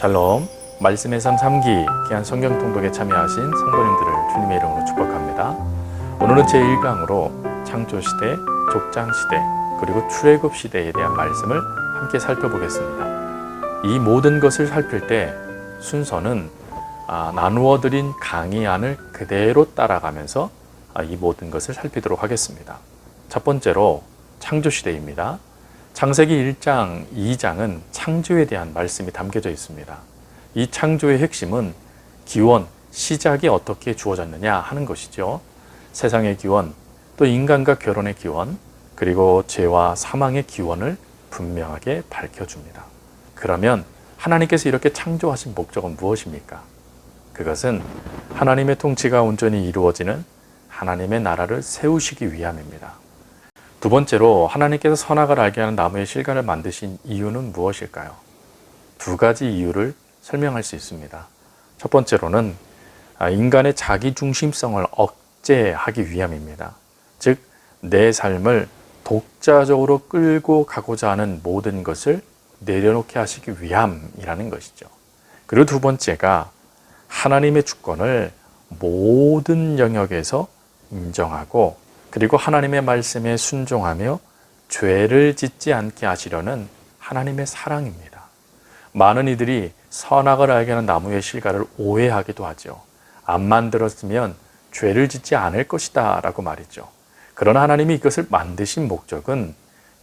샬롬, 말씀의 삶 3기 귀한 성경 통독에 참여하신 성도님들을 주님의 이름으로 축복합니다. 오늘은 제1강으로 창조시대, 족장시대, 그리고 출애굽 시대에 대한 말씀을 함께 살펴보겠습니다. 이 모든 것을 살필 때 순서는 나누어 드린 강의안을 그대로 따라가면서 이 모든 것을 살피도록 하겠습니다. 첫 번째로 창조시대입니다. 창세기 1장, 2장은 창조에 대한 말씀이 담겨져 있습니다. 이 창조의 핵심은 기원, 시작이 어떻게 주어졌느냐 하는 것이죠. 세상의 기원, 또 인간과 결혼의 기원, 그리고 죄와 사망의 기원을 분명하게 밝혀줍니다. 그러면 하나님께서 이렇게 창조하신 목적은 무엇입니까? 그것은 하나님의 통치가 온전히 이루어지는 하나님의 나라를 세우시기 위함입니다. 두 번째로 하나님께서 선악을 알게 하는 나무의 실과를 만드신 이유는 무엇일까요? 두 가지 이유를 설명할 수 있습니다. 첫 번째로는 인간의 자기중심성을 억제하기 위함입니다. 즉, 내 삶을 독자적으로 끌고 가고자 하는 모든 것을 내려놓게 하시기 위함이라는 것이죠. 그리고 두 번째가 하나님의 주권을 모든 영역에서 인정하고 그리고 하나님의 말씀에 순종하며 죄를 짓지 않게 하시려는 하나님의 사랑입니다. 많은 이들이 선악을 알게 하는 나무의 실과를 오해하기도 하죠. 안 만들었으면 죄를 짓지 않을 것이다 라고 말이죠. 그러나 하나님이 이것을 만드신 목적은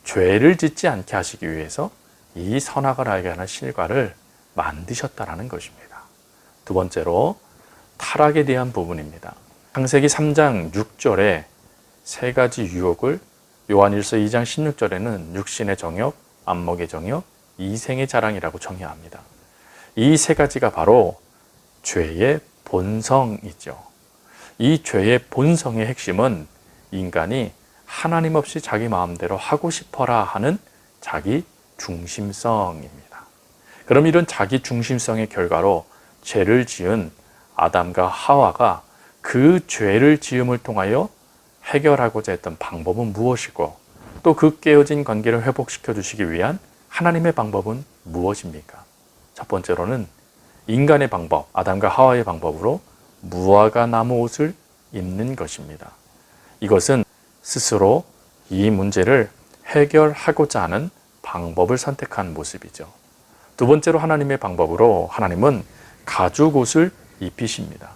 죄를 짓지 않게 하시기 위해서 이 선악을 알게 하는 실과를 만드셨다라는 것입니다. 두 번째로 타락에 대한 부분입니다. 창세기 3장 6절에 세 가지 유혹을 요한일서 2장 16절에는 육신의 정욕, 안목의 정욕, 이생의 자랑이라고 정의합니다. 이 세 가지가 바로 죄의 본성이죠. 이 죄의 본성의 핵심은 인간이 하나님 없이 자기 마음대로 하고 싶어라 하는 자기 중심성입니다. 그럼 이런 자기 중심성의 결과로 죄를 지은 아담과 하와가 그 죄를 지음을 통하여 해결하고자 했던 방법은 무엇이고 또 그 깨어진 관계를 회복시켜 주시기 위한 하나님의 방법은 무엇입니까? 첫 번째로는 인간의 방법, 아담과 하와의 방법으로 무화과 나무 옷을 입는 것입니다. 이것은 스스로 이 문제를 해결하고자 하는 방법을 선택한 모습이죠. 두 번째로 하나님의 방법으로 하나님은 가죽 옷을 입히십니다.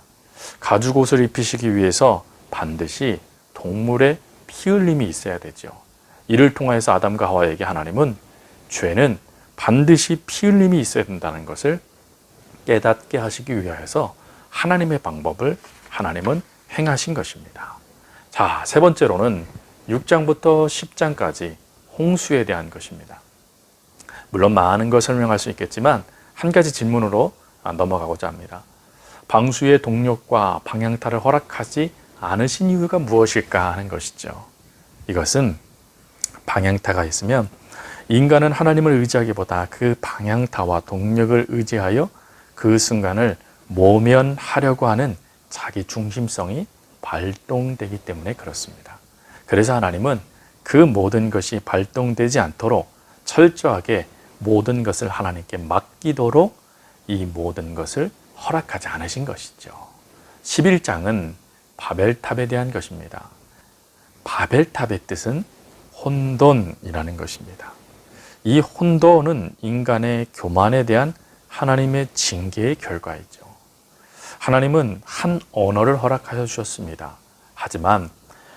가죽 옷을 입히시기 위해서 반드시 동물의 피 흘림이 있어야 되죠. 이를 통해서 아담과 하와에게 하나님은 죄는 반드시 피 흘림이 있어야 된다는 것을 깨닫게 하시기 위하여서 하나님의 방법을 하나님은 행하신 것입니다. 자, 세 번째로는 6장부터 10장까지 홍수에 대한 것입니다. 물론 많은 걸 설명할 수 있겠지만 한 가지 질문으로 넘어가고자 합니다. 방수의 동력과 방향타를 허락하지 않으신 이유가 무엇일까 하는 것이죠. 이것은 방향타가 있으면 인간은 하나님을 의지하기보다 그 방향타와 동력을 의지하여 그 순간을 모면하려고 하는 자기 중심성이 발동되기 때문에 그렇습니다. 그래서 하나님은 그 모든 것이 발동되지 않도록 철저하게 모든 것을 하나님께 맡기도록 이 모든 것을 허락하지 않으신 것이죠. 11장은 바벨탑에 대한 것입니다. 바벨탑의 뜻은 혼돈이라는 것입니다. 이 혼돈은 인간의 교만에 대한 하나님의 징계의 결과이죠. 하나님은 한 언어를 허락하여 주셨습니다. 하지만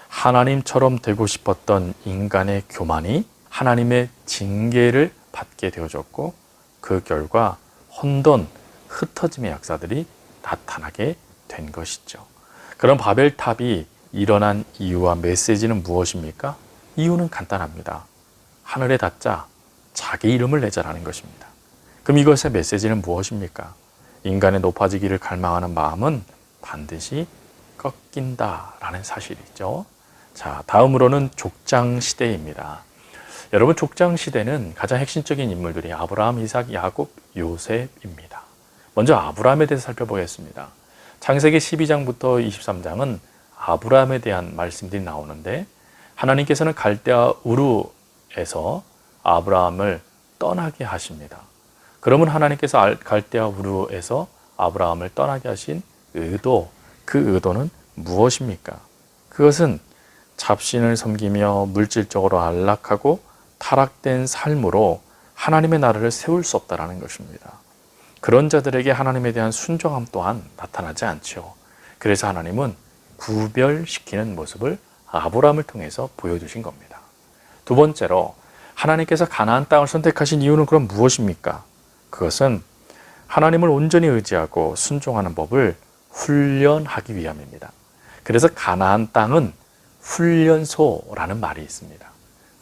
하나님처럼 되고 싶었던 인간의 교만이 하나님의 징계를 받게 되어졌고 그 결과 혼돈, 흩어짐의 역사들이 나타나게 된 것이죠. 그럼 바벨탑이 일어난 이유와 메시지는 무엇입니까? 이유는 간단합니다. 하늘에 닿자 자기 이름을 내자라는 것입니다. 그럼 이것의 메시지는 무엇입니까? 인간의 높아지기를 갈망하는 마음은 반드시 꺾인다라는 사실이죠. 자, 다음으로는 족장시대입니다. 여러분, 족장시대는 가장 핵심적인 인물들이 아브라함, 이삭, 야곱, 요셉입니다. 먼저 아브라함에 대해서 살펴보겠습니다. 창세기 12장부터 23장은 아브라함에 대한 말씀들이 나오는데 하나님께서는 갈대아 우르에서 아브라함을 떠나게 하십니다. 그러면 하나님께서 갈대아 우르에서 아브라함을 떠나게 하신 의도, 그 의도는 무엇입니까? 그것은 잡신을 섬기며 물질적으로 안락하고 타락된 삶으로 하나님의 나라를 세울 수 없다는 것입니다. 그런 자들에게 하나님에 대한 순종함 또한 나타나지 않죠. 그래서 하나님은 구별시키는 모습을 아브라함을 통해서 보여주신 겁니다. 두 번째로 하나님께서 가나안 땅을 선택하신 이유는 그럼 무엇입니까? 그것은 하나님을 온전히 의지하고 순종하는 법을 훈련하기 위함입니다. 그래서 가나안 땅은 훈련소라는 말이 있습니다.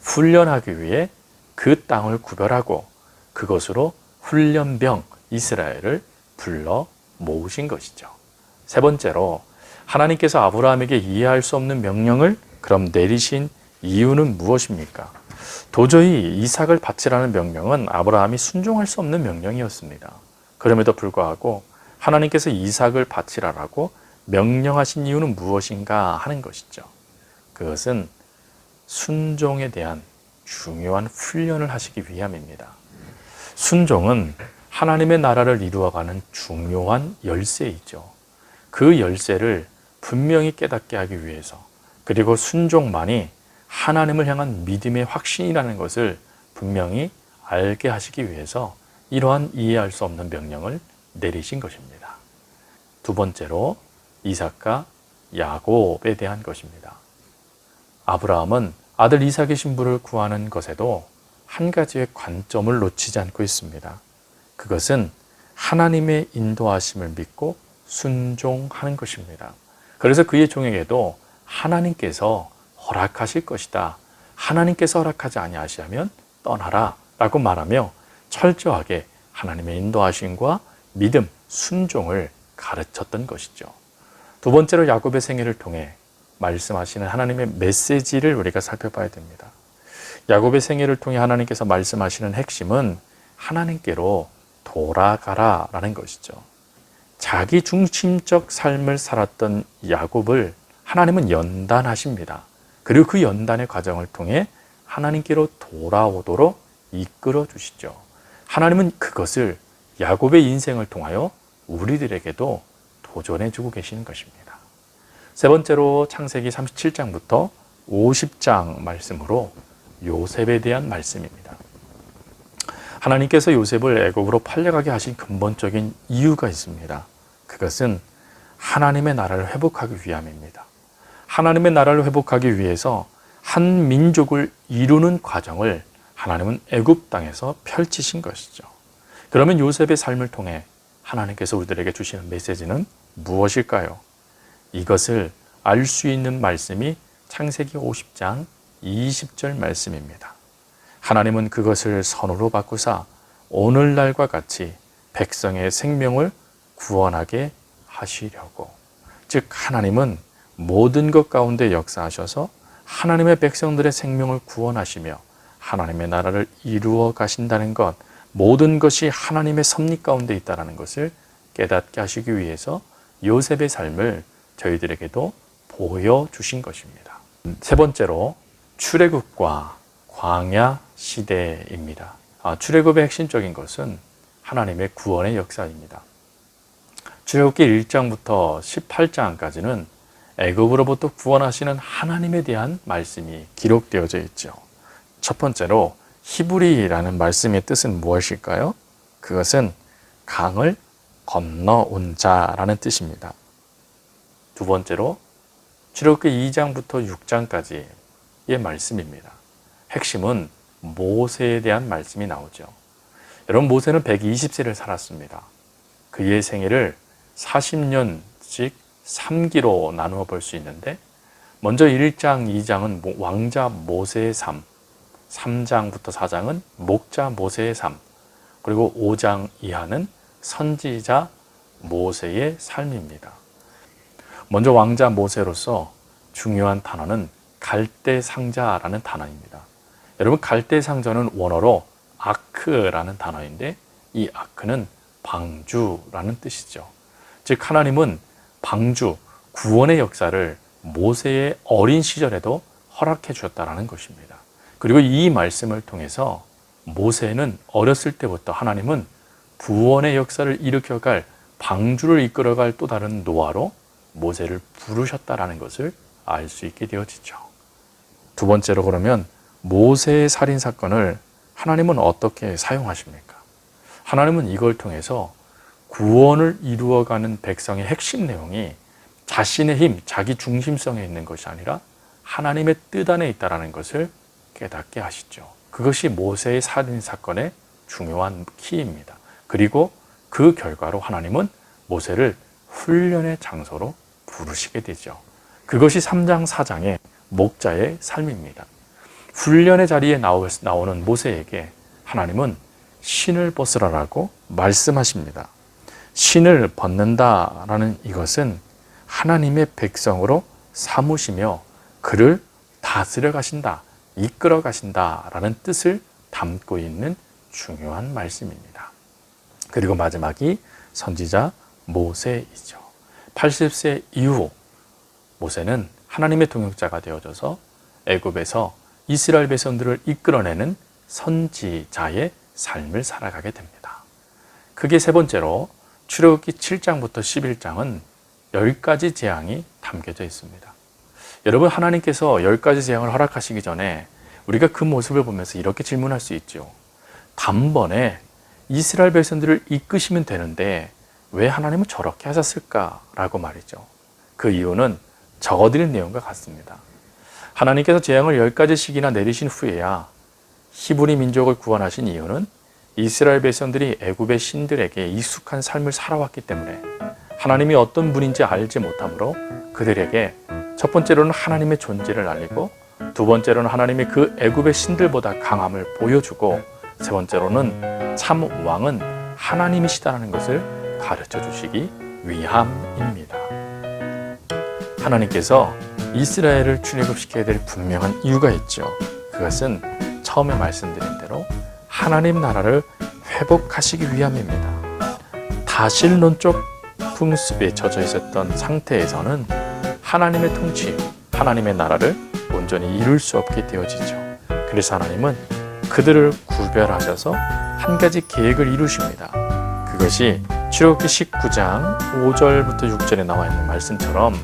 훈련하기 위해 그 땅을 구별하고 그것으로 훈련병 이스라엘을 불러 모으신 것이죠. 세 번째로 하나님께서 아브라함에게 이해할 수 없는 명령을 그럼 내리신 이유는 무엇입니까? 도저히 이삭을 바치라는 명령은 아브라함이 순종할 수 없는 명령이었습니다. 그럼에도 불구하고 하나님께서 이삭을 바치라라고 명령하신 이유는 무엇인가 하는 것이죠. 그것은 순종에 대한 중요한 훈련을 하시기 위함입니다. 순종은 하나님의 나라를 이루어가는 중요한 열쇠이죠. 그 열쇠를 분명히 깨닫게 하기 위해서, 그리고 순종만이 하나님을 향한 믿음의 확신이라는 것을 분명히 알게 하시기 위해서 이러한 이해할 수 없는 명령을 내리신 것입니다. 두 번째로 이삭과 야곱에 대한 것입니다. 아브라함은 아들 이삭의 신부를 구하는 것에도 한 가지의 관점을 놓치지 않고 있습니다. 그것은 하나님의 인도하심을 믿고 순종하는 것입니다. 그래서 그의 종에게도 하나님께서 허락하실 것이다, 하나님께서 허락하지 아니하시면 떠나라 라고 말하며 철저하게 하나님의 인도하심과 믿음, 순종을 가르쳤던 것이죠. 두 번째로 야곱의 생애를 통해 말씀하시는 하나님의 메시지를 우리가 살펴봐야 됩니다. 야곱의 생애를 통해 하나님께서 말씀하시는 핵심은 하나님께로 돌아가라 라는 것이죠. 자기 중심적 삶을 살았던 야곱을 하나님은 연단하십니다. 그리고 그 연단의 과정을 통해 하나님께로 돌아오도록 이끌어 주시죠. 하나님은 그것을 야곱의 인생을 통하여 우리들에게도 도전해 주고 계시는 것입니다. 세 번째로 창세기 37장부터 50장 말씀으로 요셉에 대한 말씀입니다. 하나님께서 요셉을 애굽으로 팔려가게 하신 근본적인 이유가 있습니다. 그것은 하나님의 나라를 회복하기 위함입니다. 하나님의 나라를 회복하기 위해서 한 민족을 이루는 과정을 하나님은 애굽 땅에서 펼치신 것이죠. 그러면 요셉의 삶을 통해 하나님께서 우리들에게 주시는 메시지는 무엇일까요? 이것을 알 수 있는 말씀이 창세기 50장 20절 말씀입니다. 하나님은 그것을 선으로 바꾸사 오늘날과 같이 백성의 생명을 구원하게 하시려고. 즉 하나님은 모든 것 가운데 역사하셔서 하나님의 백성들의 생명을 구원하시며 하나님의 나라를 이루어 가신다는 것, 모든 것이 하나님의 섭리 가운데 있다는 것을 깨닫게 하시기 위해서 요셉의 삶을 저희들에게도 보여주신 것입니다. 세 번째로 출애굽과 광야 시대입니다. 출애굽의 핵심적인 것은 하나님의 구원의 역사입니다. 출애굽기 1장부터 18장까지는 애굽으로부터 구원하시는 하나님에 대한 말씀이 기록되어져 있죠. 첫 번째로 히브리라는 말씀의 뜻은 무엇일까요? 그것은 강을 건너온 자라는 뜻입니다. 두 번째로 출애굽기 2장부터 6장까지의 말씀입니다. 핵심은 모세에 대한 말씀이 나오죠. 여러분, 모세는 120세를 살았습니다. 그의 생애를 40년씩 3기로 나누어 볼 수 있는데, 먼저 1장, 2장은 왕자 모세의 삶, 3장부터 4장은 목자 모세의 삶, 그리고 5장 이하는 선지자 모세의 삶입니다. 먼저 왕자 모세로서 중요한 단어는 갈대상자라는 단어입니다. 여러분, 갈대상자는 원어로 아크라는 단어인데, 이 아크는 방주라는 뜻이죠. 즉 하나님은 방주, 구원의 역사를 모세의 어린 시절에도 허락해 주셨다는 것입니다. 그리고 이 말씀을 통해서 모세는 어렸을 때부터 하나님은 구원의 역사를 일으켜갈 방주를 이끌어갈 또 다른 노아로 모세를 부르셨다라는 것을 알 수 있게 되어지죠. 두 번째로 그러면 모세의 살인 사건을 하나님은 어떻게 사용하십니까? 하나님은 이걸 통해서 구원을 이루어가는 백성의 핵심 내용이 자신의 힘, 자기 중심성에 있는 것이 아니라 하나님의 뜻 안에 있다는 것을 깨닫게 하시죠. 그것이 모세의 살인 사건의 중요한 키입니다. 그리고 그 결과로 하나님은 모세를 훈련의 장소로 부르시게 되죠. 그것이 3장 4장의 목자의 삶입니다. 훈련의 자리에 나오는 모세에게 하나님은 신을 벗으라라고 말씀하십니다. 신을 벗는다라는 이것은 하나님의 백성으로 삼으시며 그를 다스려 가신다, 이끌어 가신다라는 뜻을 담고 있는 중요한 말씀입니다. 그리고 마지막이 선지자 모세이죠. 80세 이후 모세는 하나님의 동역자가 되어져서 애굽에서 이스라엘 백성들을 이끌어내는 선지자의 삶을 살아가게 됩니다. 그게 세 번째로 출애굽기 7장부터 11장은 10가지 재앙이 담겨져 있습니다. 여러분, 하나님께서 10가지 재앙을 허락하시기 전에 우리가 그 모습을 보면서 이렇게 질문할 수 있죠. 단번에 이스라엘 백성들을 이끄시면 되는데 왜 하나님은 저렇게 하셨을까라고 말이죠. 그 이유는 적어드린 내용과 같습니다. 하나님께서 재앙을 10가지씩이나 내리신 후에야 히브리 민족을 구원하신 이유는 이스라엘 백성들이 애굽의 신들에게 익숙한 삶을 살아왔기 때문에 하나님이 어떤 분인지 알지 못하므로 그들에게 첫 번째로는 하나님의 존재를 알리고 두 번째로는 하나님이 그 애굽의 신들보다 강함을 보여주고 세 번째로는 참 왕은 하나님이시다는 것을 가르쳐 주시기 위함입니다. 하나님께서 이스라엘을 출애굽시켜야 될 분명한 이유가 있죠. 그것은 처음에 말씀드린 대로 하나님 나라를 회복하시기 위함입니다. 다실론적 풍습에 젖어 있었던 상태에서는 하나님의 통치, 하나님의 나라를 온전히 이룰 수 없게 되어지죠. 그래서 하나님은 그들을 구별하셔서 한 가지 계획을 이루십니다. 그것이 출애굽기 19장 5절부터 6절에 나와 있는 말씀처럼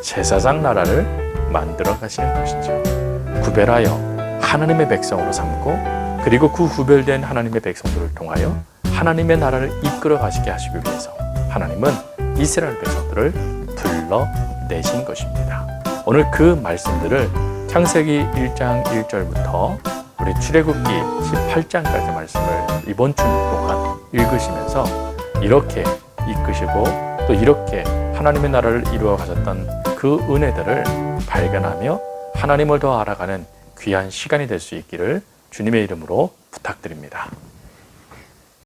제사장 나라를 만들어 가시는 것이죠. 구별하여 하나님의 백성으로 삼고 그리고 그 구별된 하나님의 백성들을 통하여 하나님의 나라를 이끌어 가시게 하시기 위해서 하나님은 이스라엘 백성들을 불러내신 것입니다. 오늘 그 말씀들을 창세기 1장 1절부터 우리 출애굽기 18장까지 말씀을 이번 주 동안 읽으시면서 이렇게 이끄시고 또 이렇게 하나님의 나라를 이루어 가셨던 그 은혜들을 발견하며 하나님을 더 알아가는 귀한 시간이 될 수 있기를 주님의 이름으로 부탁드립니다.